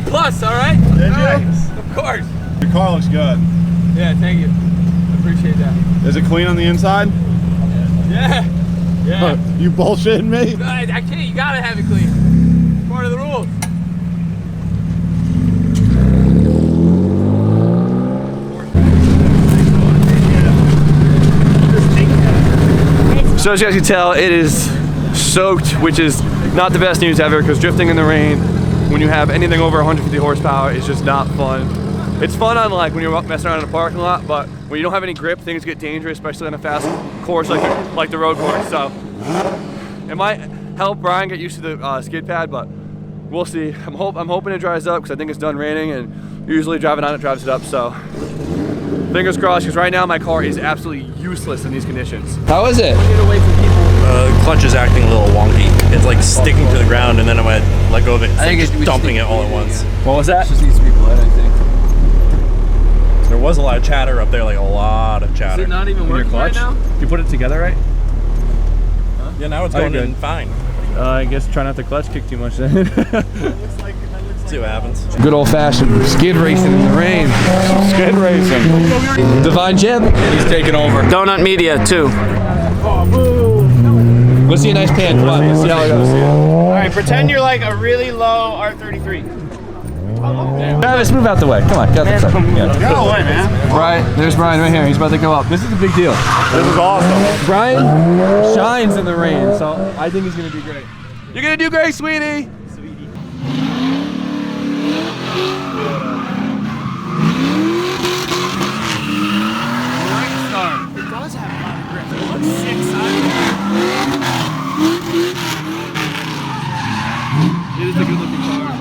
Plus, all right? Nice. Of course. Your car looks good. Yeah, thank you. I appreciate that. Is it clean on the inside? Yeah. Yeah. You bullshitting me? I can't. You gotta have it clean. Part of the rules. So as you guys can tell, it is soaked, which is not the best news ever because drifting in the rain when you have anything over 150 horsepower is just not fun. It's fun on like when you're messing around in a parking lot, but when you don't have any grip, things get dangerous, especially on a fast course like the road course. So it might help Brian get used to the skid pad, but we'll see. I'm hoping it dries up because I think it's done raining, and usually driving on it drives it up. So fingers crossed, because right now my car is absolutely useless in these conditions. How is it? Get away from people. The clutch is acting a little wonky. It's like sticking to the ground, and then I'm gonna let go of it. It's like just dumping it all at once. What was that? It just needs to be bled, I think. There was a lot of chatter up there, like a lot of chatter. Is it not even working right now? You put it together right? Huh? Yeah, now it's going in fine. I guess try not to clutch kick too much then. See what happens. Good old-fashioned skid racing in the rain. Skid racing. Divine Jim. He's taking over. Donut Media, too. Let's see a nice pan. Come on, let's see how it goes. All right, pretend you're like a really low R33. Travis, move out the way. Come on, get out the side. Go away, man. Right, there's Brian right here. He's about to go up. This is a big deal. This is awesome. Brian shines in the rain, so I think he's gonna do great. You're gonna do great, sweetie. It does have a lot of grip. It looks sick, son. It is a good looking car.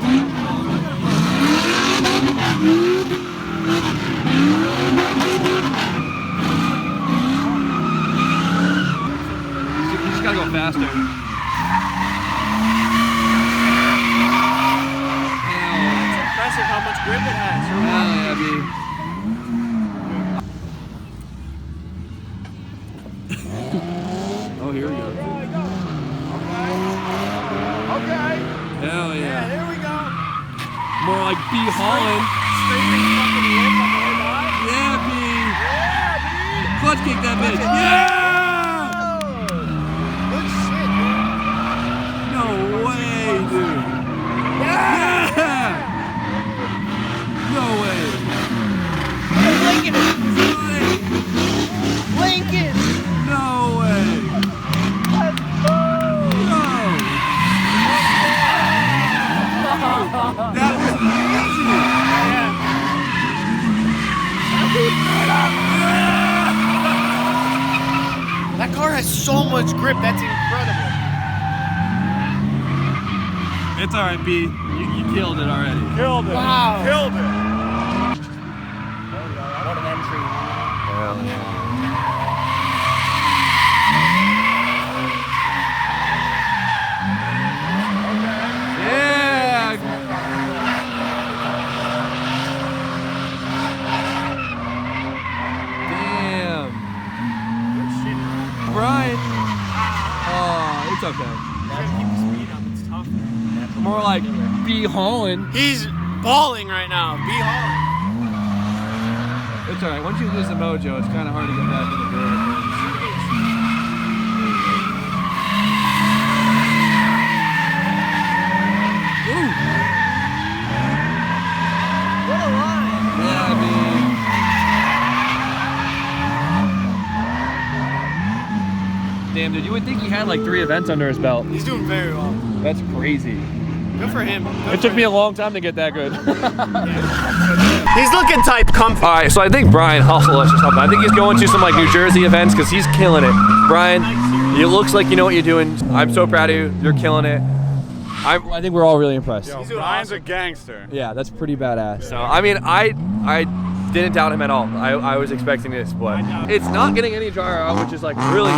You just gotta go faster. It's impressive how much grip it has. Hell yeah, dude. Oh, here we go. Okay. Hell yeah. Yeah, there we go. More like B. Holland. Scraping fucking lip on the way by. Yeah, B. Yeah, B. Clutch kick that bitch. Clutch it. Yeah! Good shit, man. No way, dude. Yeah. Yeah! No way. Lincoln. Lincoln. No way. Let's go. No. That was easy. That car has so much grip. That's incredible. It's all right, B. You killed it already. Killed it. Wow. Killed it. What an entry. Yeah. Damn. Brian. Oh, it's okay. Keep the speed up. It's tough. More like B. Holland. He's balling right now. Be Holland. It's alright, once you lose the mojo, it's kind of hard to get back in the groove. Ooh! What a line. Yeah, I mean... Damn, dude, you would think he had like 3 events under his belt. He's doing very well. That's crazy. Good for him. It took me a long time to get that good. He's looking type comfy. All right, so I think Brian hustled us or something. I think he's going to some like New Jersey events because he's killing it. Brian, it looks like you know what you're doing. I'm so proud of you. You're killing it. I think we're all really impressed. Yo, Brian's a gangster. Yeah, that's pretty badass. So I mean, I didn't doubt him at all. I was expecting this, but it's not getting any drier out, which is like really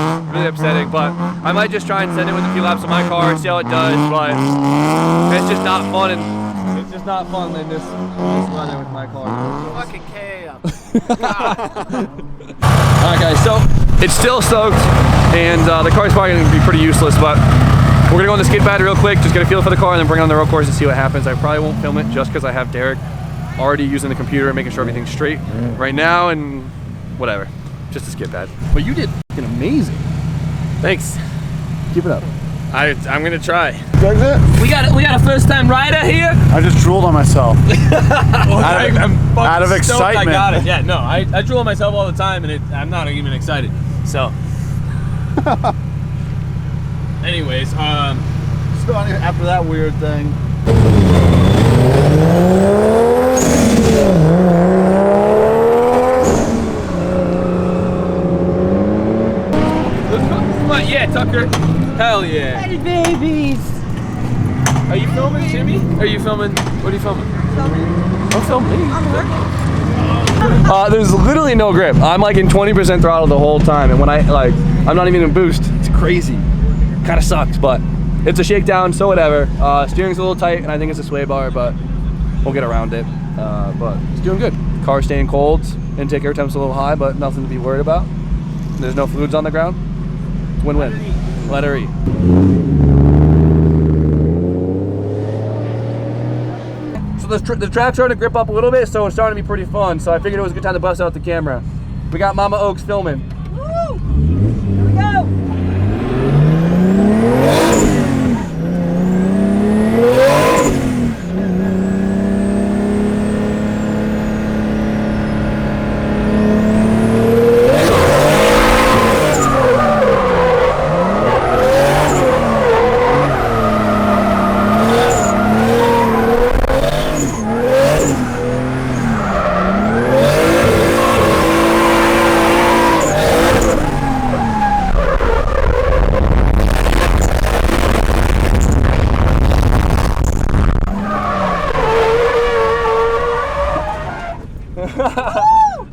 upsetting. But I might just try and send it with a few laps on my car, see how it does. But it's just not fun, and it's just not fun in this weather with my car. Fucking chaos. All right, guys. So it's still soaked, and the car's probably going to be pretty useless, but We're gonna go on the skid pad real quick, just get a feel for the car, and then bring it on the road course and see what happens. I probably won't film it just because I have Derek already using the computer and making sure everything's straight right now, and whatever. Just a skid pad. But you did fucking amazing. Thanks. Keep it up. I'm gonna try. We got a first time rider here. I just drooled on myself. Out of stoked excitement. I got it. Yeah, no, I drool on myself all the time, and I'm not even excited. So, anyways, So after that weird thing. yeah, Tucker. Hell yeah. Hey, babies. Are you filming, Timmy? Are you filming? What are you filming? Don't film me. There's literally no grip. I'm like in 20% throttle the whole time, and when I'm not even in boost. It's crazy. Kind of sucks, but it's a shakedown, so whatever. Steering's a little tight, and I think it's a sway bar, but we'll get around it. But it's doing good. Car's staying cold. Intake air temp's a little high, but nothing to be worried about. There's no fluids on the ground. Win-win. Let her eat. So the track's starting to grip up a little bit, so it's starting to be pretty fun. So I figured it was a good time to bust out the camera. We got Mama Oaks filming. Woo! Here we go.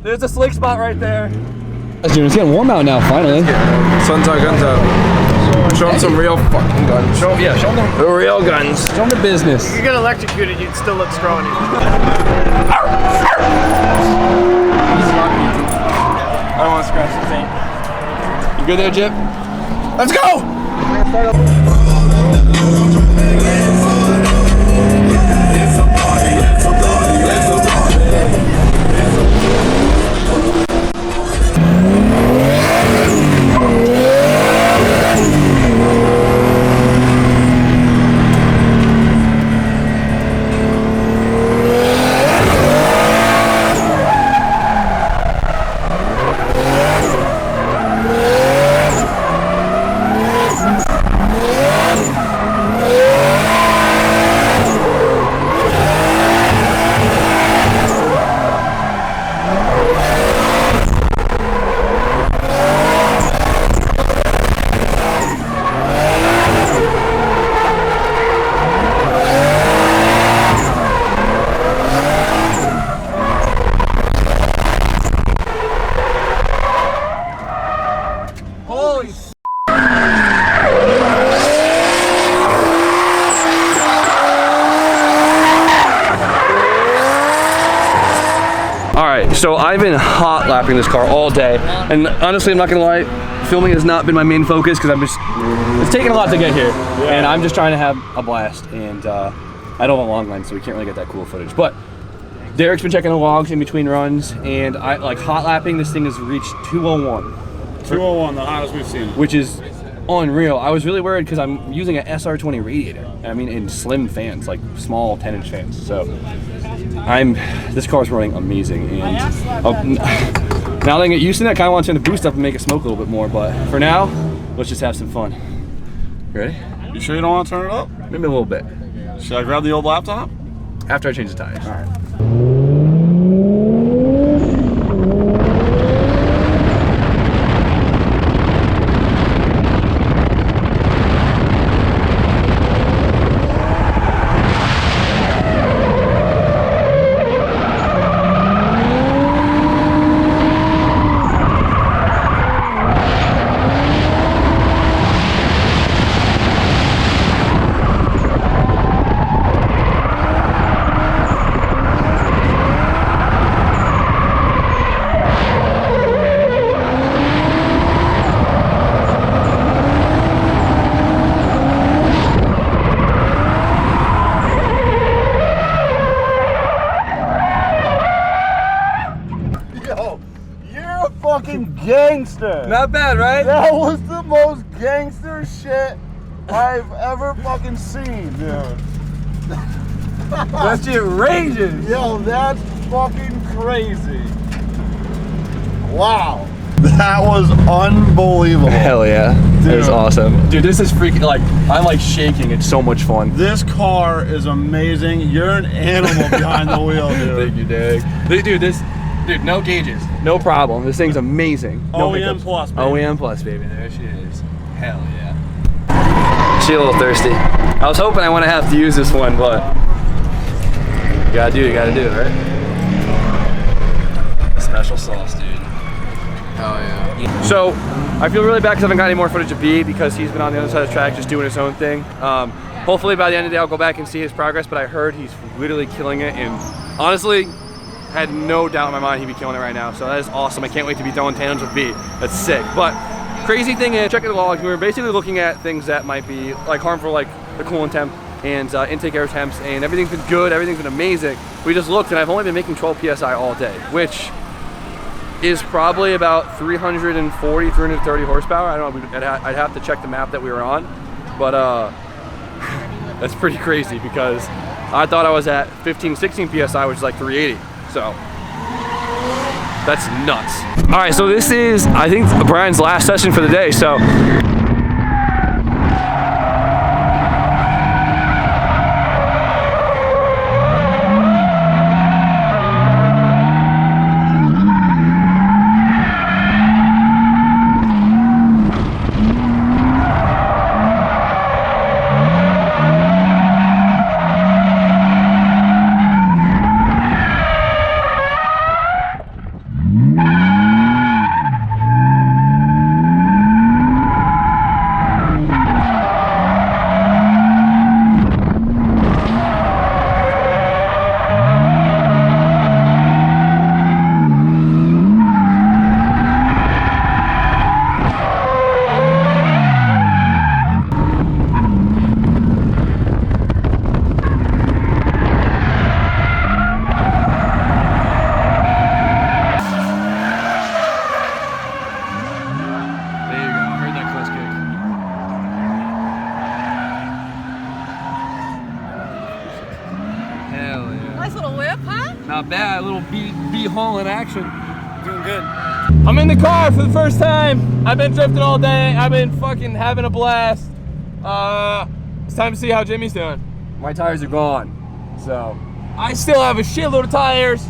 There's a slick spot right there. It's getting warm out now, finally. Sun's out, guns out. Show them some real fucking guns. Show them The real guns. show them the business. If you get electrocuted, you'd still look scrawny. I don't want to scratch the paint. You good there, Jip? Let's go! So I've been hot lapping this car all day, and honestly, I'm not gonna lie, filming has not been my main focus because it's taken a lot to get here, and I'm just trying to have a blast. And I don't have a long line, so we can't really get that cool footage. But Derek's been checking the logs in between runs, and I like hot lapping. This thing has reached 201. 201, the hottest we've seen. Which is unreal. I was really worried because I'm using an SR20 radiator. I mean, in slim fans, like small 10-inch fans. So this car's running amazing, and now that I get used to it, I kind of want to turn the boost up and make it smoke a little bit more. But for now, let's just have some fun. You ready? You sure you don't want to turn it up? Maybe a little bit. Should I grab the old laptop? After I change the tires. All right. shit. Not bad, right? That was the most gangster shit I've ever fucking seen, dude. That shit rages. Yo, that's fucking crazy. Wow. That was unbelievable. Hell yeah. That was Dude. awesome. Dude, this is freaking, like, I'm like shaking. It's so much fun. This car is amazing. You're an animal behind the wheel, dude. Thank you, Dig. Dude, no gauges. No problem. This thing's amazing. No OEM hiccups. plus, baby. OEM plus, baby. There she is. Hell yeah. She a little thirsty. I was hoping I wouldn't have to use this one, but you gotta do it, right? Special sauce, dude. Hell yeah. So, I feel really bad because I haven't got any more footage of B because he's been on the other side of the track just doing his own thing. Hopefully by the end of the day I'll go back and see his progress, but I heard he's literally killing it, and honestly, had no doubt in my mind he'd be killing it right now. So that is awesome. I can't wait to be throwing tandems with B. That's sick. But crazy thing is, checking the logs, we were basically looking at things that might be like harmful, like the coolant temp and intake air temps, and everything's been good, everything's been amazing. We just looked and I've only been making 12 PSI all day, which is probably about 340, 330 horsepower. I don't know, I'd have to check the map that we were on, but that's pretty crazy because I thought I was at 15, 16 PSI, which is like 380. So that's nuts. All right, so this is, I think, Brian's last session for the day. So not bad, a little B-hole in action. Doing good. I'm in the car for the first time. I've been drifting all day. I've been fucking having a blast. It's time to see how Jimmy's doing. My tires are gone, so. I still have a shitload of tires.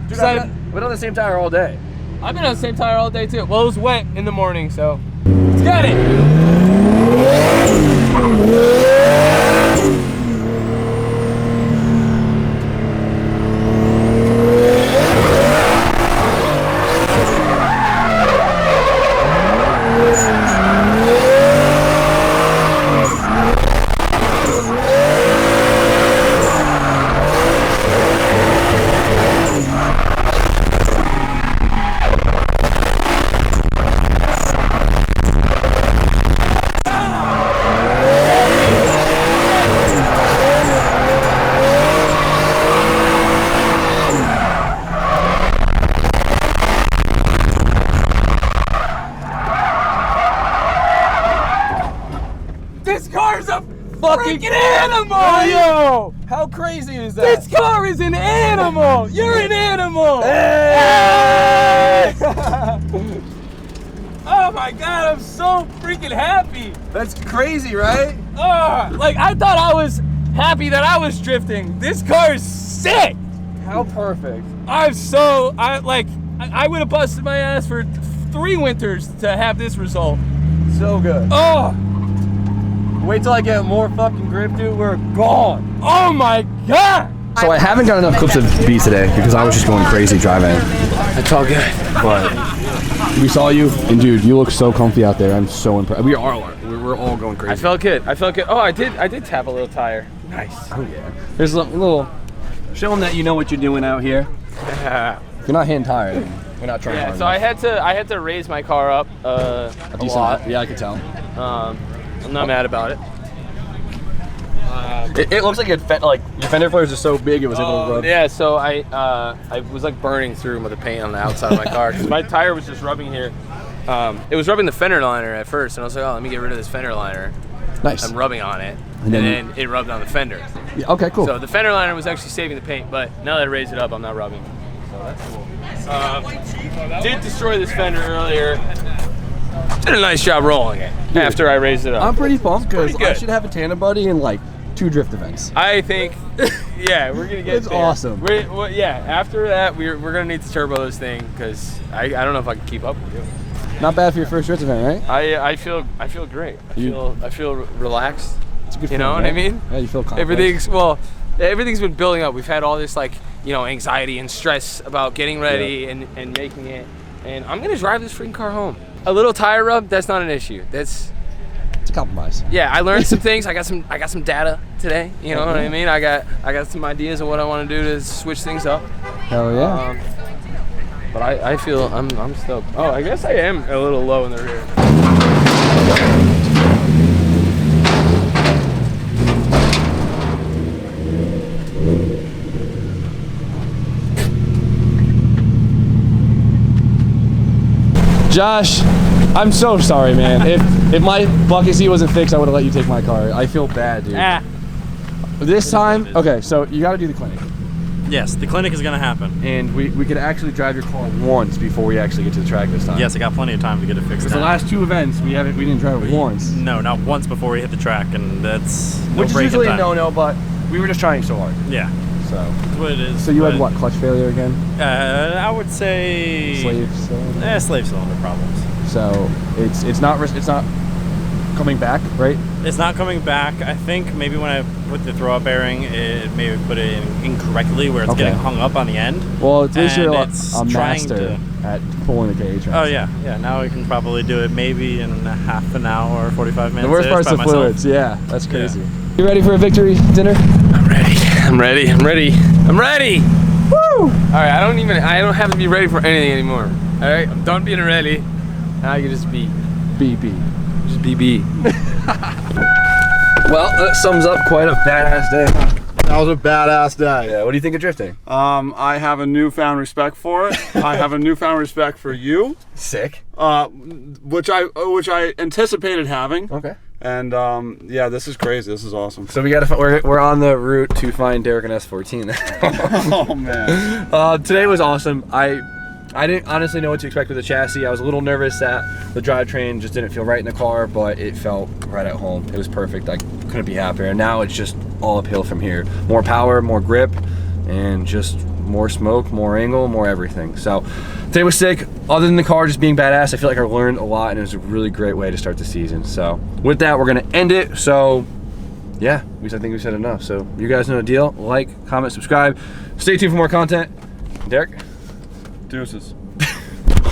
Dude, I've been on the same tire all day. I've been on the same tire all day too. Well, it was wet in the morning, so. Let's get it. This car's a fucking animal! Yo! How crazy is that? This car is an animal! You're an animal! Hey! Oh my god, I'm so freaking happy! That's crazy, right? Like, I thought I was happy that I was drifting. This car is sick! How perfect. I would have busted my ass for 3 winters to have this result. So good. Oh! Wait till I get more fucking grip, dude. We're gone. Oh my god! So I haven't got enough clips of B today because I was just going crazy driving. It's all good. But we saw you, and dude, you look so comfy out there. I'm so impressed. We're all going crazy. I felt good. Oh, I did tap a little tire. Nice. Oh yeah. There's a little. Show them that you know what you're doing out here. If you're not hitting tire, then we're not trying. Yeah. So I had to raise my car up a lot. Yeah, I could tell. I'm not mad about it. It looks like your fender flares are so big it was able to rub. Yeah, so I was like burning through with the paint on the outside of my car because my tire was just rubbing here, it was rubbing the fender liner at first, and I was like, oh, let me get rid of this fender liner. Nice. I'm rubbing on it, And and then- then it rubbed on the fender. Yeah, okay, cool. So the fender liner was actually saving the paint, but now that I raised it up, I'm not rubbing. So that's cool. Did destroy this fender earlier. Did a nice job rolling it after I raised it up. I'm pretty pumped because Pretty I good. should have a tandem buddy in like 2 drift events. I think, yeah, we're gonna get It's there. awesome. Well, yeah, after that, we're gonna need to turbo this thing because I don't know if I can keep up with you. Not bad for your first drift event, right? I feel great. I feel relaxed. It's a good You feeling, know what I right? mean? Yeah, you feel confident. Everything's been building up. We've had all this like, anxiety and stress about getting ready and making it. And I'm gonna drive this freaking car home. A little tire rub, that's not an issue. It's a compromise. Yeah, I learned some things. I got some data today. You know what I mean? I got some ideas of what I want to do to switch things up. Hell yeah. But I feel I'm stoked. Oh, I guess I am a little low in the rear. Josh, I'm so sorry, man. If my bucket seat wasn't fixed, I would have let you take my car. I feel bad, dude. This time, okay, so you got to do the clinic. Yes, the clinic is gonna happen. And we could actually drive your car once before we actually get to the track this time. Yes, I got plenty of time to get it fixed. Because the now. last 2 events, we didn't drive it once. No, not once before we hit the track, and that's no Which is break in usually a time. no-no, but we were just trying so hard. Yeah, So that's what it is. So you had but, what, clutch failure again? I would say Slave cylinder? slave cylinder problems. So it's not coming back, right? It's not coming back. I think maybe when I put the throw-up bearing, it maybe put it in incorrectly where it's Okay. getting hung up on the end. Well, at least you're it's a trying master to- at pulling the cage. Oh yeah. Now I can probably do it maybe in half an hour or 45 minutes. The worst part's by the myself. fluids. Yeah, that's crazy. You ready for a victory dinner? I'm ready. Woo! All right, I don't have to be ready for anything anymore. All right, I'm done being ready. Now I can just be BB. BB. Well, that sums up quite a badass day. That was a badass day. Yeah. What do you think of drifting? I have a newfound respect for it. I have a newfound respect for you, Sick. which I anticipated having. Okay. And yeah, this is crazy. This is awesome. So we're on the route to find Derek and S14. Oh man. Today was awesome. I didn't honestly know what to expect with the chassis. I was a little nervous that the drivetrain just didn't feel right in the car, but it felt right at home. It was perfect. I couldn't be happier. And now it's just all uphill from here. More power, more grip, and just more smoke, more angle, more everything. So today was sick. Other than the car just being badass, I feel like I learned a lot, and it was a really great way to start the season. So with that, we're gonna end it. So yeah, I think we said enough. So you guys know the deal. Like, comment, subscribe. Stay tuned for more content. Derek? Deuces.